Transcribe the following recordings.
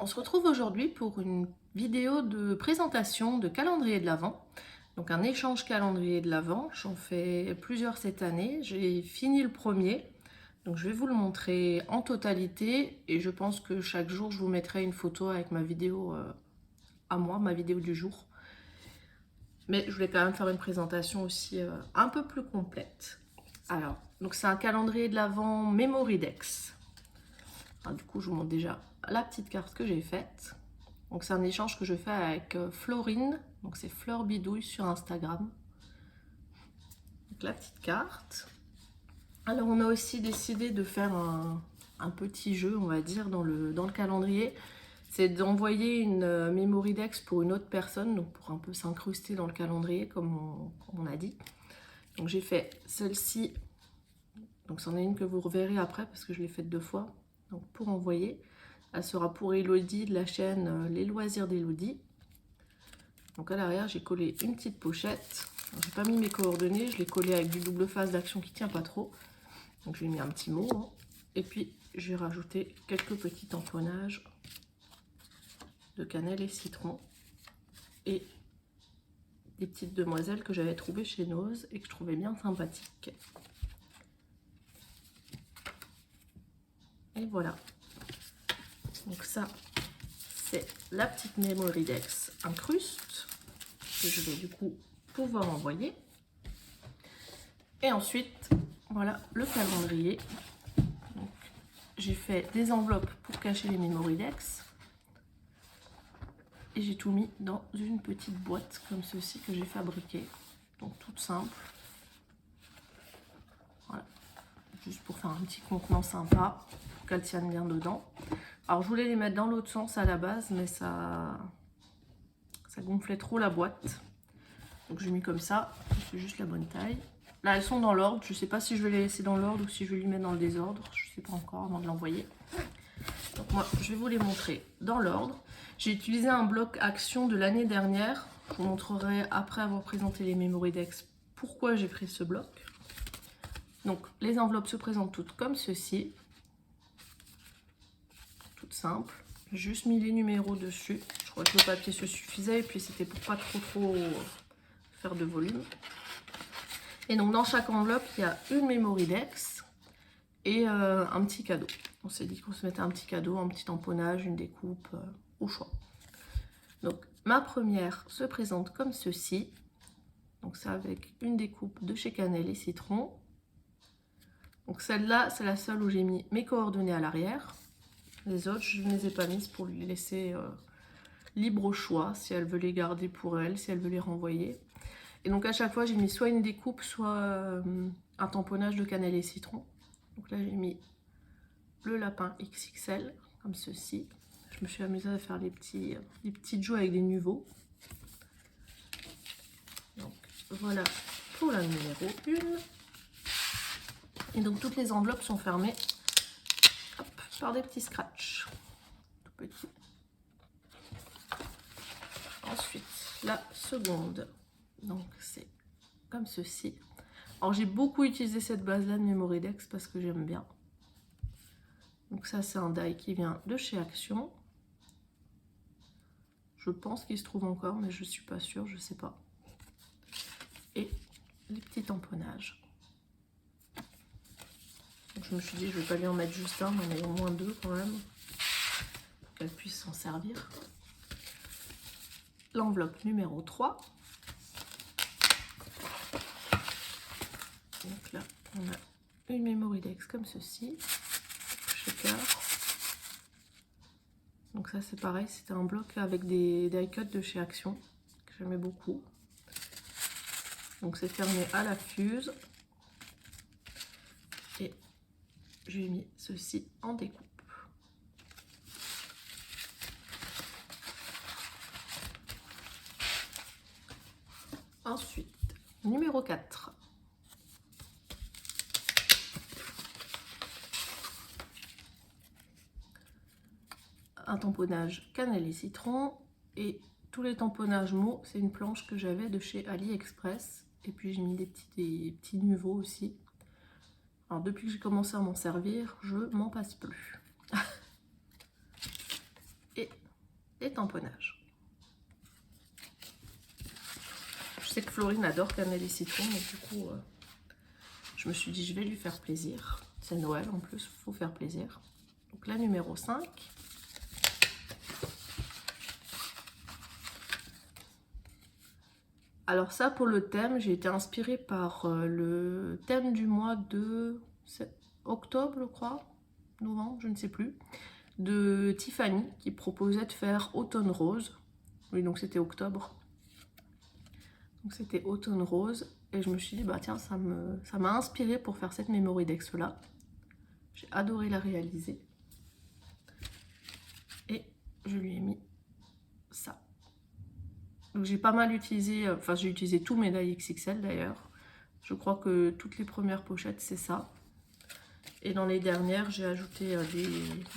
On se retrouve aujourd'hui pour une vidéo de présentation de calendrier de l'Avent. Donc un échange calendrier de l'Avent, j'en fais plusieurs cette année. J'ai fini le premier, donc je vais vous le montrer en totalité et je pense que chaque jour je vous mettrai une photo avec ma vidéo à moi, ma vidéo du jour. Mais je voulais quand même faire une présentation aussi un peu plus complète. Alors, donc c'est un calendrier de l'Avent Memorydex. Alors, du coup, je vous montre déjà la petite carte que j'ai faite. Donc c'est un échange que je fais avec Florine, donc c'est Fleur Bidouille sur Instagram. Donc la petite carte. Alors on a aussi décidé de faire un petit jeu, on va dire, dans le calendrier. C'est d'envoyer une Memorydex pour une autre personne, donc pour un peu s'incruster dans le calendrier comme on a dit. Donc j'ai fait celle-ci, donc c'en est une que vous reverrez après parce que je l'ai faite 2 fois. Donc pour envoyer, elle sera pour Elodie de la chaîne Les Loisirs d'Elodie. Donc à l'arrière, j'ai collé une petite pochette. J'ai pas mis mes coordonnées, je l'ai collé avec du double face d'action qui tient pas trop. Donc j'ai mis un petit mot. Hein. Et puis j'ai rajouté quelques petits tamponnages de cannelle et citron. Et des petites demoiselles que j'avais trouvées chez Nose et que je trouvais bien sympathiques. Et voilà. Donc ça, c'est la petite Memorydex incruste que je vais du coup pouvoir envoyer. Et ensuite, voilà le calendrier. J'ai fait des enveloppes pour cacher les Memorydex. Et j'ai tout mis dans une petite boîte comme ceci que j'ai fabriquée. Donc toute simple. Voilà. Juste pour faire un petit contenant sympa, pour qu'elle tienne bien dedans. Alors je voulais les mettre dans l'autre sens à la base, mais ça gonflait trop la boîte. Donc j'ai mis comme ça, c'est juste la bonne taille. Là elles sont dans l'ordre, je sais pas si je vais les laisser dans l'ordre ou si je vais les mettre dans le désordre, je sais pas encore avant de l'envoyer. Donc moi je vais vous les montrer dans l'ordre. J'ai utilisé un bloc action de l'année dernière, je vous montrerai après avoir présenté les Memorydex pourquoi j'ai pris ce bloc. Donc les enveloppes se présentent toutes comme ceci, toutes simples. J'ai juste mis les numéros dessus, je crois que le papier se suffisait et puis c'était pour pas trop faire de volume. Et donc dans chaque enveloppe, il y a une Memorydex et un petit cadeau. On s'est dit qu'on se mettait un petit cadeau, un petit tamponnage, une découpe, au choix. Donc ma première se présente comme ceci. Donc c'est avec une découpe de chez Cannelle et Citron. Donc celle-là, c'est la seule où j'ai mis mes coordonnées à l'arrière. Les autres, je ne les ai pas mises pour les laisser libre au choix, si elle veut les garder pour elle, si elle veut les renvoyer. Et donc à chaque fois, j'ai mis soit une découpe, soit un tamponnage de cannelle et citron. Donc là, j'ai mis le lapin XXL, comme ceci. Je me suis amusée à faire les petites joues avec des nuveaux. Donc voilà pour la numéro 1. Et donc toutes les enveloppes sont fermées hop, par des petits scratchs. Tout petits. Ensuite, la seconde. Donc c'est comme ceci. Alors j'ai beaucoup utilisé cette base-là de Memorydex parce que j'aime bien. Donc ça c'est un die qui vient de chez Action. Je pense qu'il se trouve encore, mais je suis pas sûre, je sais pas. Et les petits tamponnages. Donc je me suis dit je vais pas lui en mettre juste un, mais au moins 2 quand même, pour qu'elle puisse s'en servir. L'enveloppe numéro 3. Donc là, on a une Memorydex comme ceci, shaker. Donc ça c'est pareil, c'était un bloc avec des die cuts de chez Action, que j'aimais beaucoup. Donc c'est fermé à la fuse. Et j'ai mis ceci en découpe. Ensuite, numéro 4. Un tamponnage cannelle et citron. Et tous les tamponnages mots, c'est une planche que j'avais de chez AliExpress. Et puis j'ai mis des petits nuveaux aussi. Alors depuis que j'ai commencé à m'en servir, je m'en passe plus. Et les tamponnages. Je sais que Florine adore cannelle et citron, donc du coup, je me suis dit je vais lui faire plaisir. C'est Noël en plus, il faut faire plaisir. Donc la numéro 5. Alors ça, pour le thème, j'ai été inspirée par le thème du mois de octobre, je crois, novembre, je ne sais plus, de Tiffany, qui proposait de faire automne rose. Oui, donc c'était octobre. Donc c'était automne rose. Et je me suis dit, bah tiens, ça m'a inspirée pour faire cette Memory Dex là. J'ai adoré la réaliser. Et je lui ai mis ça. Donc j'ai pas mal utilisé, enfin j'ai utilisé tous mes die XXL d'ailleurs. Je crois que toutes les premières pochettes c'est ça. Et dans les dernières j'ai ajouté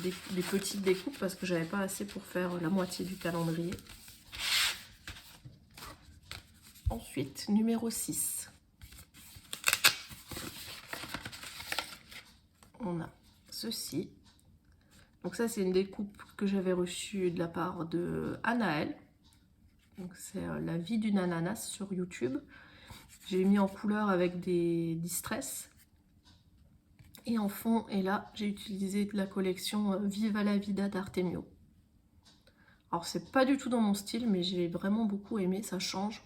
des petites découpes parce que j'avais pas assez pour faire la moitié du calendrier. Ensuite, numéro 6. On a ceci. Donc ça c'est une découpe que j'avais reçue de la part de Anaël. Donc c'est la vie d'une ananas sur YouTube. J'ai mis en couleur avec des distress. Et en fond, et là, j'ai utilisé de la collection Viva la Vida d'Artemio. Alors c'est pas du tout dans mon style, mais j'ai vraiment beaucoup aimé, ça change.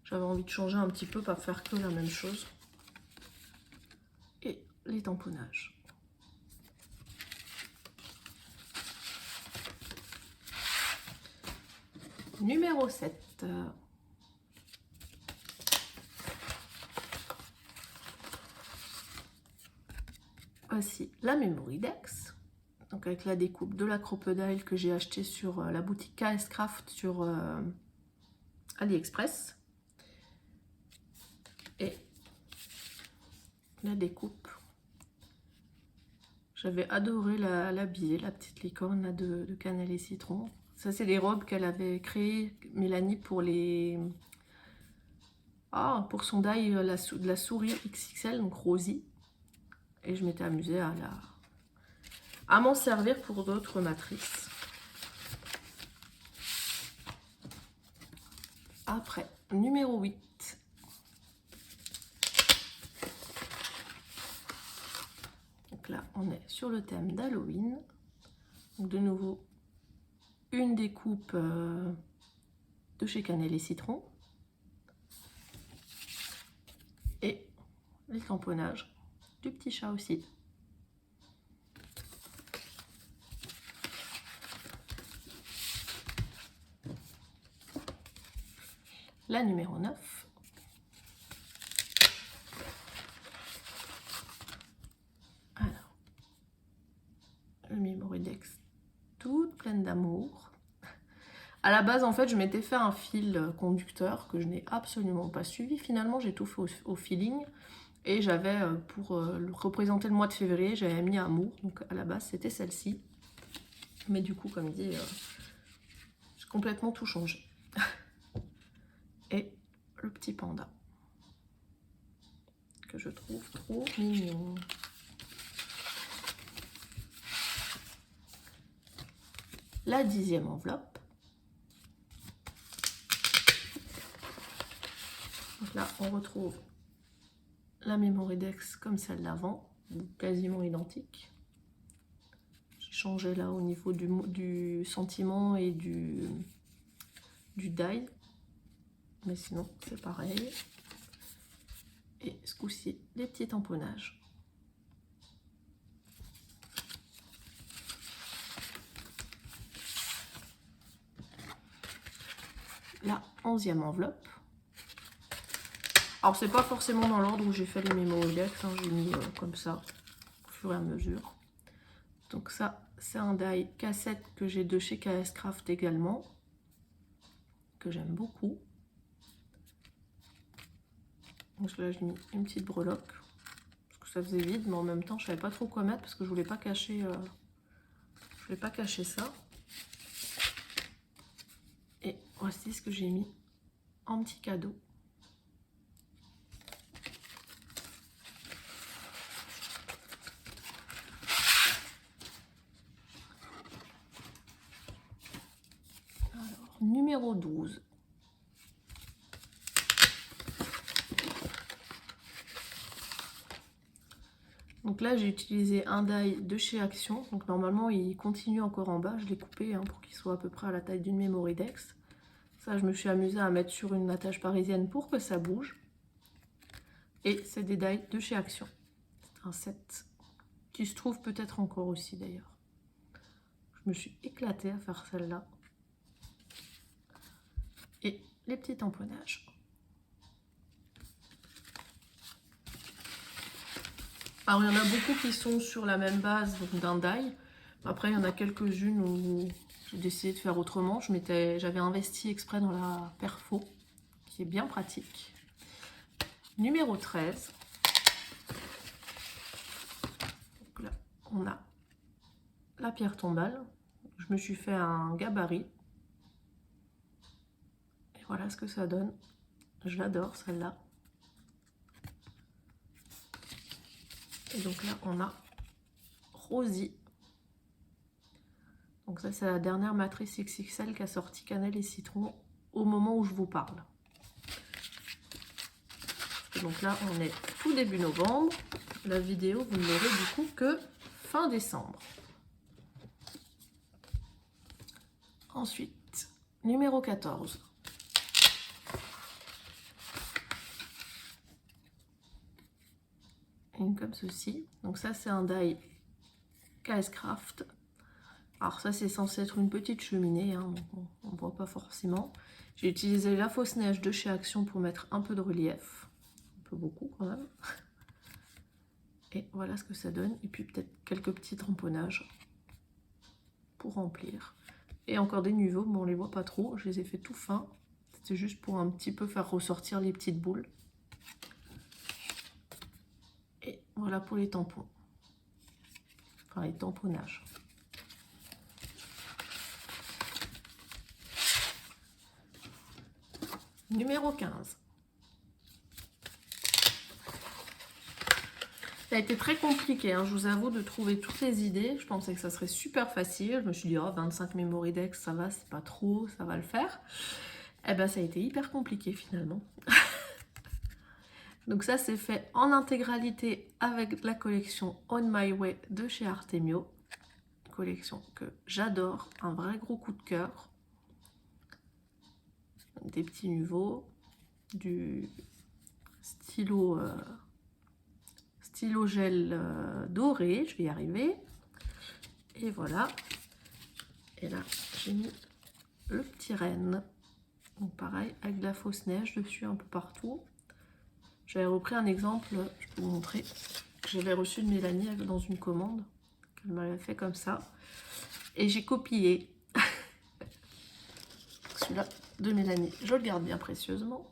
J'avais envie de changer un petit peu, pas faire que la même chose. Et les tamponnages. Numéro 7. Voici la Memory Dex. Donc avec la découpe de la crocodile que j'ai acheté sur la boutique KS Craft sur AliExpress. Et la découpe. J'avais adoré l'habiller, la petite licorne là, de cannelle et citron. Ça, c'est les robes qu'elle avait créées, Mélanie, pour les... Ah, pour son die, de la souris XXL, donc Rosie. Et je m'étais amusée à m'en servir pour d'autres matrices. Après, numéro 8. Donc là, on est sur le thème d'Halloween. Donc de nouveau, une découpe de chez Cannelle et Citron. Et les tamponnages du petit chat aussi. La numéro 9. Alors, le Memory Dex, toute pleine d'amour. À la base, en fait, je m'étais fait un fil conducteur que je n'ai absolument pas suivi. Finalement, j'ai tout fait au feeling. Et j'avais, pour représenter le mois de février, j'avais mis amour. Donc à la base, c'était celle-ci. Mais du coup, comme dit, j'ai complètement tout changé. Et le petit panda, que je trouve trop mignon. La 10e enveloppe. Donc là, on retrouve la Memory Dex comme celle d'avant, quasiment identique. J'ai changé là au niveau du sentiment et du die. Mais sinon, c'est pareil. Et ce coup-ci, les petits tamponnages. La 11e enveloppe. Alors, c'est pas forcément dans l'ordre où j'ai fait les Memory Dex, hein, j'ai mis comme ça, au fur et à mesure. Donc ça, c'est un die cassette que j'ai de chez KS Craft également, que j'aime beaucoup. Donc là, j'ai mis une petite breloque, parce que ça faisait vide, mais en même temps, je savais pas trop quoi mettre, parce que je voulais pas cacher, ça. Et voici ce que j'ai mis en petit cadeau. numéro 12. Donc là, j'ai utilisé un die de chez Action. Donc normalement, il continue encore en bas. Je l'ai coupé pour qu'il soit à peu près à la taille d'une Memorydex. Ça, je me suis amusée à mettre sur une attache parisienne pour que ça bouge. Et c'est des die de chez Action. C'est un set qui se trouve peut-être encore aussi d'ailleurs. Je me suis éclatée à faire celle-là. Et les petits tamponnages. Alors, il y en a beaucoup qui sont sur la même base d'un die. Après, il y en a quelques-unes où j'ai décidé de faire autrement. J'avais investi exprès dans la perfo, qui est bien pratique. Numéro 13. Donc là, on a la pierre tombale. Je me suis fait un gabarit. Et voilà ce que ça donne. Je l'adore, celle-là. Et donc là, on a Rosie. Donc ça, c'est la dernière matrice XXL qu'a sorti Cannelle et Citron au moment où je vous parle. Et donc là, on est tout début novembre. La vidéo, vous ne l'aurez du coup que fin décembre. Ensuite, numéro 14. Une comme ceci. Donc ça, c'est un die KS Craft. Alors ça, c'est censé être une petite cheminée, hein, donc on ne voit pas forcément. J'ai utilisé la fausse neige de chez Action pour mettre un peu de relief. Un peu beaucoup quand même. Et voilà ce que ça donne. Et puis peut-être quelques petits tamponnages pour remplir. Et encore des niveaux, mais on les voit pas trop. Je les ai fait tout fins. C'était juste pour un petit peu faire ressortir les petites boules. Et voilà pour les tampons. Enfin, les tamponnages. Numéro 15. Ça a été très compliqué, hein, je vous avoue, de trouver toutes les idées. Je pensais que ça serait super facile. Je me suis dit, oh, 25 Memorydex, ça va, c'est pas trop, ça va le faire. Eh ben, ça a été hyper compliqué finalement. Donc ça, c'est fait en intégralité avec la collection On My Way de chez Artemio. Collection que j'adore, un vrai gros coup de cœur. Des petits niveaux, du stylo, stylo gel doré, je vais y arriver. Et voilà. Et là, j'ai mis le petit renne. Donc pareil, avec de la fausse neige dessus un peu partout. J'avais repris un exemple, je peux vous montrer, que j'avais reçu de Mélanie dans une commande. Elle m'avait fait comme ça. Et j'ai copié. Celui-là de Mélanie, je le garde bien précieusement.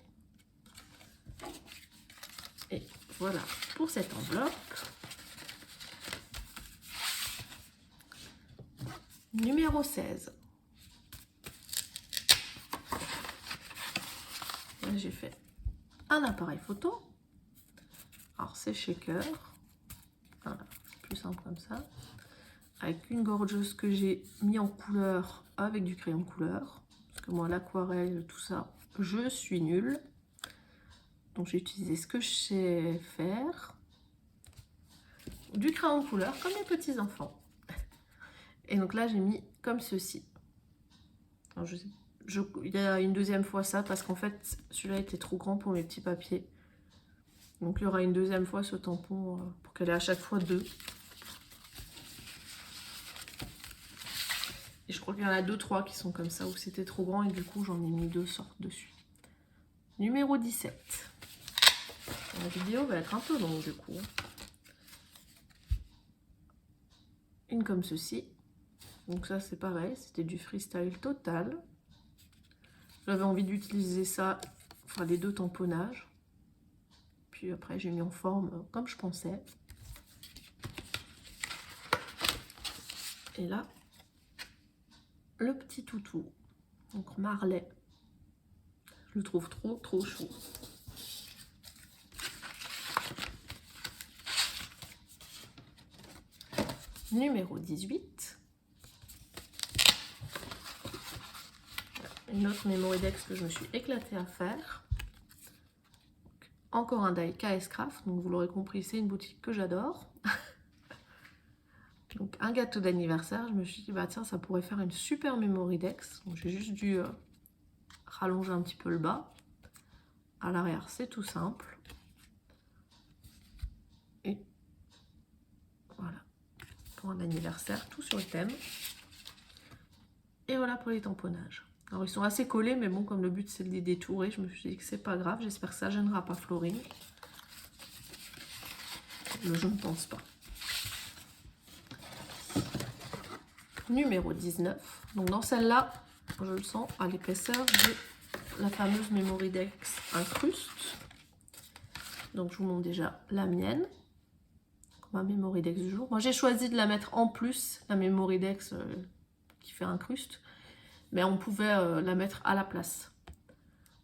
Et voilà pour cette enveloppe. Numéro 16. Là, j'ai fait un appareil photo. Alors, c'est shaker. Voilà, plus simple comme ça. Avec une gorgeuse que j'ai mis en couleur avec du crayon de couleur. Parce que moi, l'aquarelle, tout ça, je suis nulle. Donc, j'ai utilisé ce que je sais faire. Du crayon de couleur, comme les petits enfants. Et donc là, j'ai mis comme ceci. Alors, il y a une deuxième fois ça, parce qu'en fait, celui-là était trop grand pour mes petits papiers. Donc, il y aura une deuxième fois ce tampon pour qu'elle ait à chaque fois 2. Et je crois qu'il y en a 2-3 qui sont comme ça, où c'était trop grand et du coup, j'en ai mis 2 sortes dessus. Numéro 17. La vidéo va être un peu longue du coup. Une comme ceci. Donc ça, c'est pareil, c'était du freestyle total. J'avais envie d'utiliser ça, enfin les 2 tamponnages. Puis après, j'ai mis en forme comme je pensais. Et là, le petit toutou, donc Marley. Je le trouve trop chou. Numéro 18. Une autre Memorydex que je me suis éclatée à faire. Encore un die KS Craft, donc vous l'aurez compris, c'est une boutique que j'adore. Donc un gâteau d'anniversaire, je me suis dit bah tiens, ça pourrait faire une super Memorydex. Donc j'ai juste dû rallonger un petit peu le bas. À l'arrière, c'est tout simple. Et voilà, pour un anniversaire, tout sur le thème. Et voilà pour les tamponnages. Alors ils sont assez collés, mais bon, comme le but c'est de les détourer, je me suis dit que c'est pas grave. J'espère que ça gênera pas Florine. Je ne pense pas. Numéro 19. Donc dans celle-là, je le sens à l'épaisseur, j'ai la fameuse Memorydex incruste. Donc je vous montre déjà la mienne. Ma Memorydex du jour. Moi j'ai choisi de la mettre en plus, la Memorydex qui fait incruste. Mais on pouvait la mettre à la place.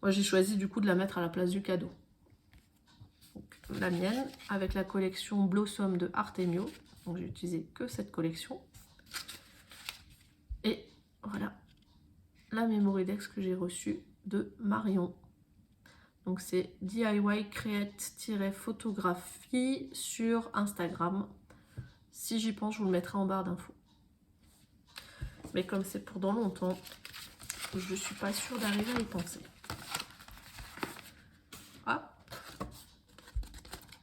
Moi j'ai choisi du coup de la mettre à la place du cadeau. Donc, la mienne avec la collection Blossom de Artemio. Donc j'ai utilisé que cette collection. Et voilà la Memorydex que j'ai reçue de Marion. Donc c'est DIY Create-photographie sur Instagram. Si j'y pense, je vous le mettrai en barre d'infos. Mais comme c'est pour dans longtemps, je ne suis pas sûre d'arriver à y penser. Hop.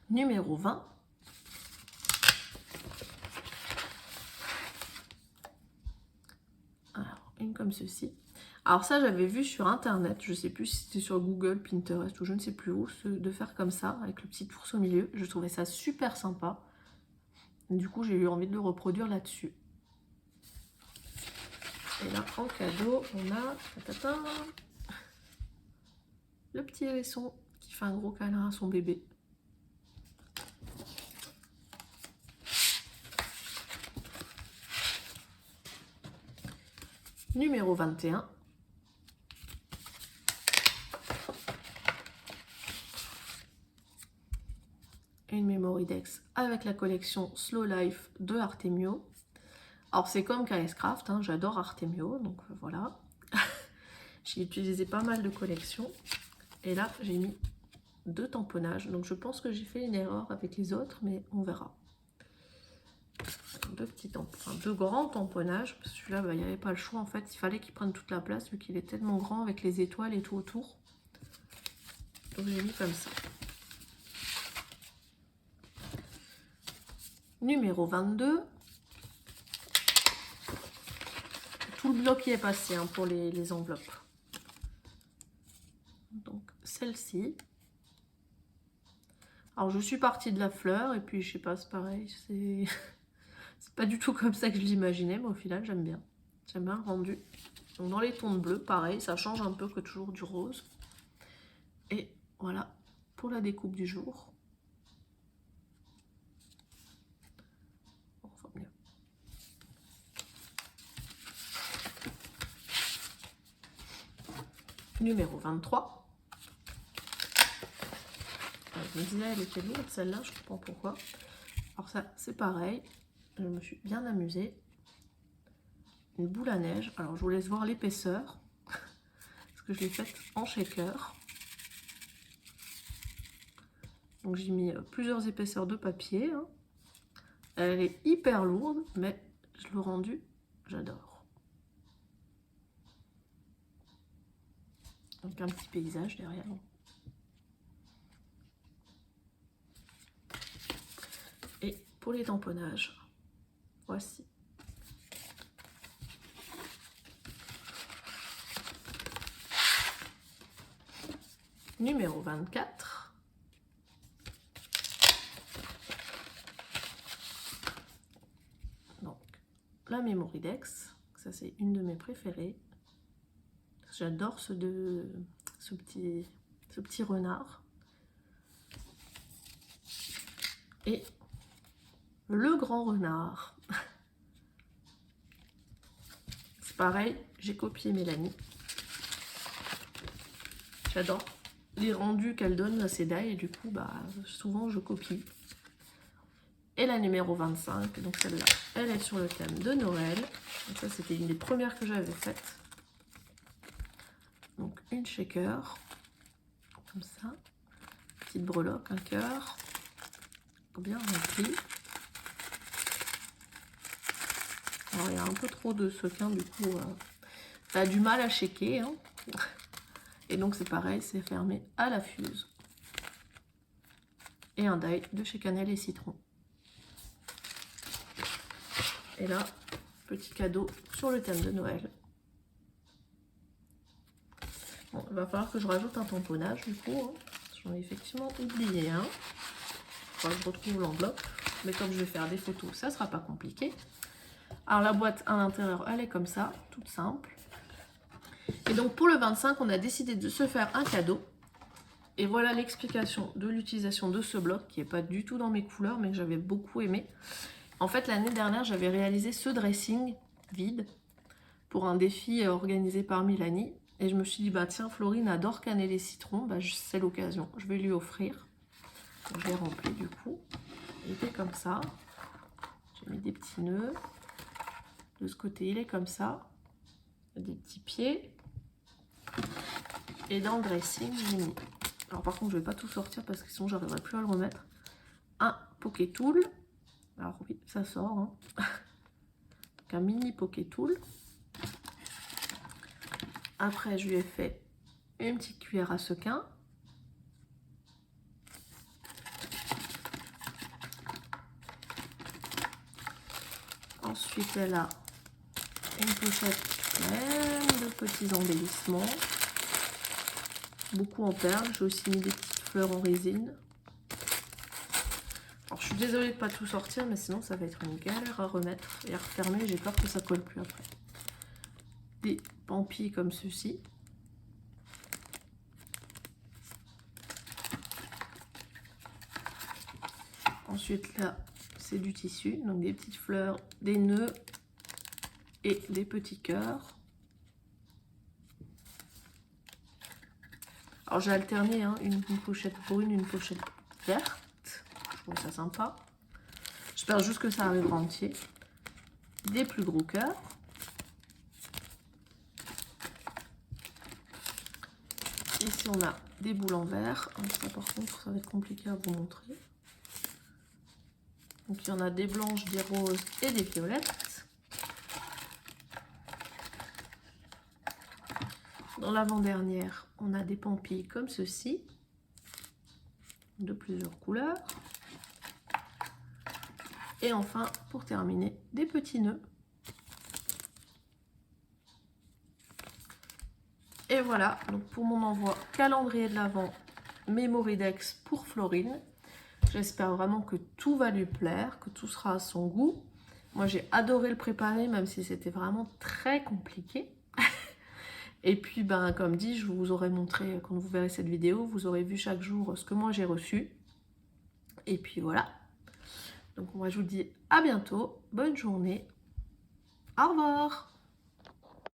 Numéro 20. Alors, une comme ceci. Alors ça, j'avais vu sur Internet, je ne sais plus si c'était sur Google, Pinterest ou je ne sais plus où, de faire comme ça, avec le petit ours au milieu. Je trouvais ça super sympa. Du coup, j'ai eu envie de le reproduire là-dessus. Et là, en cadeau, on a le petit hérisson qui fait un gros câlin à son bébé. Numéro 21. Une Memorydex avec la collection Slow Life de Artemio. Alors c'est comme KS Craft, hein, j'adore Artemio, donc voilà. J'ai utilisé pas mal de collections. Et là, j'ai mis 2 tamponnages. Donc je pense que j'ai fait une erreur avec les autres, mais on verra. 2 grands tamponnages. Parce que celui-là, bah, il n'y avait pas le choix en fait. Il fallait qu'il prenne toute la place vu qu'il est tellement grand avec les étoiles et tout autour. Donc j'ai mis comme ça. Numéro 22. Tout le bloc y est passé hein, pour les enveloppes. Donc celle-ci. Alors je suis partie de la fleur et puis je sais pas, c'est pareil, c'est pas du tout comme ça que je l'imaginais, mais au final j'aime bien. J'aime bien le rendu. Donc dans les tons de bleu, pareil, ça change un peu que toujours du rose. Et voilà pour la découpe du jour. On voit mieux. Numéro 23. Je me disais, elle était lourde celle-là, je comprends pourquoi. Alors ça, c'est pareil, je me suis bien amusée. Une boule à neige, alors je vous laisse voir l'épaisseur, parce que je l'ai faite en shaker. Donc j'ai mis plusieurs épaisseurs de papier. Hein. Elle est hyper lourde, mais le rendu, j'adore. Donc un petit paysage derrière. Et pour les tamponnages, voici. Numéro 24. Donc, la Memorydex. Ça, c'est une de mes préférées. J'adore ce petit renard. Et le grand renard. C'est pareil, j'ai copié Mélanie. J'adore les rendus qu'elle donne à ses die et du coup, bah, souvent je copie. Et la numéro 25, donc celle-là, elle est sur le thème de Noël. Donc ça, c'était une des premières que j'avais faites. Donc une shaker, comme ça. Petite breloque, un cœur. Bien rempli. Alors il y a un peu trop de sequins, du coup, ça a du mal à shaker. Hein. Et donc c'est pareil, c'est fermé à la fuse. Et un die de chez Cannelle et Citron. Et là, petit cadeau sur le thème de Noël. Bon, il va falloir que je rajoute un tamponnage du coup. Hein. J'en ai effectivement oublié un. Enfin, je retrouve l'enveloppe. Mais comme je vais faire des photos, ça sera pas compliqué. Alors la boîte à l'intérieur, elle est comme ça, toute simple. Et donc pour le 25, on a décidé de se faire un cadeau. Et voilà l'explication de l'utilisation de ce bloc qui n'est pas du tout dans mes couleurs, mais que j'avais beaucoup aimé. En fait, l'année dernière, j'avais réalisé ce dressing vide pour un défi organisé par Mélanie. Et je me suis dit, bah tiens, Florine adore cannelle et citron, bah, c'est l'occasion, je vais lui offrir. Donc, je l'ai rempli du coup. Il était comme ça. J'ai mis des petits nœuds. De ce côté, il est comme ça. Des petits pieds. Et dans le dressing, j'ai mis... Alors par contre, je ne vais pas tout sortir parce que sinon, j'arriverai plus à le remettre. Un Poké Tool. Alors oui, ça sort. Hein. Donc, un mini Poké Tool. Après, je lui ai fait une petite cuillère à sequin. Ensuite, elle a une pochette pleine de petits embellissements. Beaucoup en perles. J'ai aussi mis des petites fleurs en résine. Alors, je suis désolée de ne pas tout sortir, mais sinon, ça va être une galère à remettre et à refermer. J'ai peur que ça colle plus après. Des pampilles comme ceci. Ensuite, là, c'est du tissu. Donc, des petites fleurs, des nœuds et des petits cœurs. Alors j'ai alterné hein, une pochette brune, une pochette verte. Je trouve ça sympa. J'espère juste que ça arrivera entier. Des plus gros cœurs. Ici on a des boules en verre. Ça par contre ça va être compliqué à vous montrer. Donc il y en a des blanches, des roses et des violettes. Dans l'avant-dernière, on a des pampilles comme ceci, de plusieurs couleurs. Et enfin, pour terminer, des petits nœuds. Et voilà, donc pour mon envoi calendrier de l'Avent, Mémoridex pour Florine. J'espère vraiment que tout va lui plaire, que tout sera à son goût. Moi, j'ai adoré le préparer, même si c'était vraiment très compliqué. Et puis, ben, comme dit, je vous aurai montré, quand vous verrez cette vidéo, vous aurez vu chaque jour ce que moi j'ai reçu. Et puis voilà. Donc moi, je vous dis à bientôt. Bonne journée. Au revoir.